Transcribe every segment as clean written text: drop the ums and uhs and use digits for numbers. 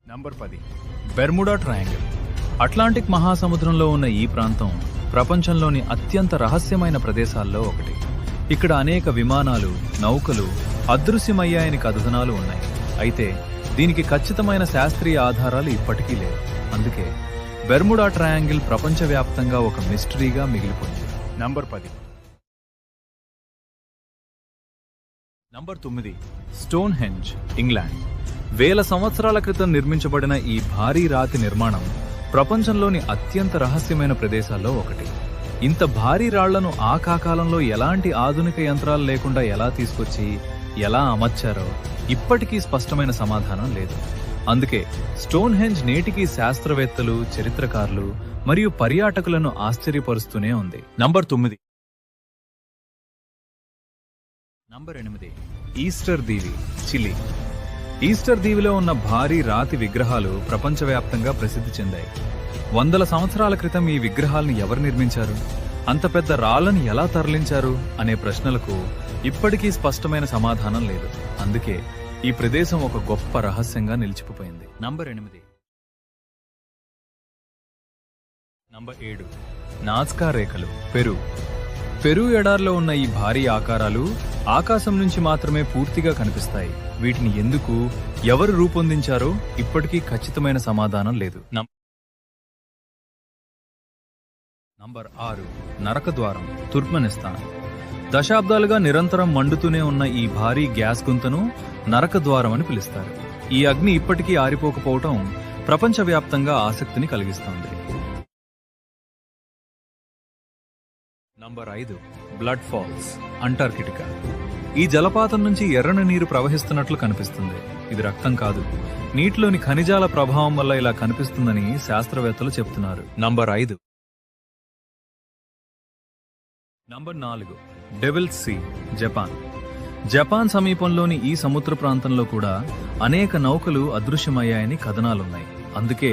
Number 10 Bermuda triangle. Atlantic మహాసముద్రంలో ఉన్న ఈ ప్రాంతం ప్రపంచంలోని అత్యంత రహస్యమైన ప్రదేశాల్లో ఒకటి. ఇక్కడ అనేక విమానాలు, నౌకలు అదృశ్యమయ్యాయని కథనాలు ఉన్నాయి. అయితే దీనికి ఖచ్చితమైన శాస్త్రీయ ఆధారాలు ఇప్పటికీ లేవు. అందుకే బెర్ముడా ట్రయాంగిల్ ప్రపంచవ్యాప్తంగా ఒక మిస్టరీగా మిగిలిపోయింది. Number 10. Number 9 stone henge, England. వేల సంవత్సరాల క్రితం నిర్మించబడిన ఈ భారీ రాతి నిర్మాణం ప్రపంచంలోని అత్యంత రహస్యమైన ప్రదేశాల్లో ఒకటి. ఇంత భారీ రాళ్లను ఆ కాలంలో ఎలాంటి ఆధునిక యంత్రాలు లేకుండా ఎలా తీసుకొచ్చి ఎలా అమర్చారో ఇప్పటికీ స్పష్టమైన సమాధానం లేదు. అందుకే స్టోన్ హెంజ్ నేటికి శాస్త్రవేత్తలు, చరిత్రకారులు మరియు పర్యాటకులను ఆశ్చర్యపరుస్తూనే ఉంది. నంబర్ 9. నంబర్ 8 ఈస్టర్ దీవి, చిలీ. ఈస్టర్ దీవిలో ఉన్న భారీ రాతి విగ్రహాలు ప్రపంచవ్యాప్తంగా ప్రసిద్ధి చెందాయి. వందల సంవత్సరాల క్రితం ఈ విగ్రహాలను ఎవరు నిర్మించారు, అంత పెద్ద రాళ్లను ఎలా తరలించారు అనే ప్రశ్నలకు ఇప్పటికీ స్పష్టమైన సమాధానం లేదు. అందుకే ఈ ప్రదేశం ఒక గొప్ప రహస్యంగా నిలిచిపోయింది. నంబర్ 8. నంబర్ 7 నాజ్కా రేఖలు, పెరు. పెరు ఎడార్లో ఉన్న ఈ భారీ ఆకారాలు ఆకాశం నుంచి మాత్రమే పూర్తిగా కనిపిస్తాయి. వీటిని ఎందుకు, ఎవరు రూపొందించారో ఇప్పటికీ ఖచ్చితమైన సమాధానం లేదు. నంబర్ 6 నరకద్వారం, తుర్క్మెనిస్తాన్. దశాబ్దాలుగా నిరంతరం మండుతూనే ఉన్న ఈ భారీ గ్యాస్ గుంతను నరకద్వారం అని పిలుస్తారు. ఈ అగ్ని ఇప్పటికీ ఆరిపోకపోవటం ప్రపంచవ్యాప్తంగా ఆసక్తిని కలిగిస్తోంది. Number 5 blood falls, Antarctica. ఈ జలపాతం నుంచి ఎర్రని నీరు ప్రవహిస్తున్నట్లు కనిపిస్తుంది. ఇది రక్తం కాదు, నీటిలోని ఖనిజాల ప్రభావం వల్ల ఇలా కనిపిస్తుందని శాస్త్రవేత్తలు చెప్తున్నారు. Number 5. Number 4 devil's sea, Japan. Japan సమీపంలోని ఈ సముద్ర ప్రాంతంలో కూడా అనేక నౌకలు అదృశ్యమయ్యాయని కథనాలున్నాయి. అందుకే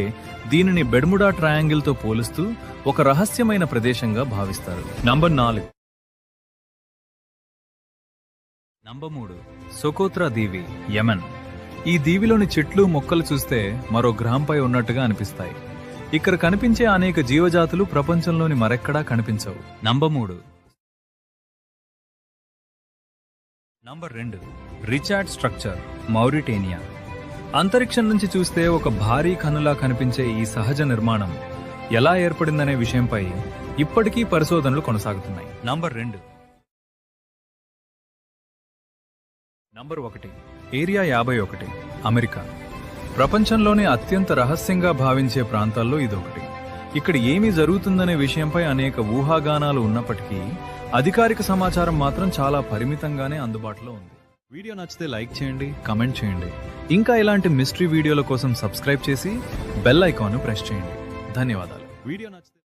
దీనిని బెర్ముడా ట్రయాంగిల్ తో పోలుస్తూ ఒక రహస్యమైన ప్రదేశంగా భావిస్తారు. నంబర్ 4. నంబర్ 3 సొకోత్రా దీవి, యెమెన్. ఈ దీవిలోని చెట్లు, మొక్కలు చూస్తే మరో గ్రహంపై ఉన్నట్టుగా అనిపిస్తాయి. ఇక్కడ కనిపించే అనేక జీవజాతులు ప్రపంచంలోని మరెక్కడా కనిపించవు. Number 3. Number 2 Richat structure, Mauritania. అంతరిక్షం నుంచి చూస్తే ఒక భారీ కన్నులా కనిపించే ఈ సహజ నిర్మాణం ఎలా ఏర్పడిందనే విషయంపై ఇప్పటికీ పరిశోధనలు కొనసాగుతున్నాయి. నంబర్ 2. Number 1 area 51, America. ప్రపంచంలోనే అత్యంత రహస్యంగా భావించే ప్రాంతాల్లో ఇదొకటి. ఇక్కడ ఏమి జరుగుతుందనే విషయంపై అనేక ఊహాగానాలు ఉన్నప్పటికీ అధికారిక సమాచారం మాత్రం చాలా పరిమితంగానే అందుబాటులో ఉంది. వీడియో నచ్చితే లైక్ చేయండి, కమెంట్ చేయండి. ఇంకా ఇలాంటి మిస్టరీ వీడియోల కోసం సబ్స్క్రైబ్ చేసి బెల్ ఐకాన్ను ప్రెస్ చేయండి. ధన్యవాదాలు. వీడియో నచ్చితే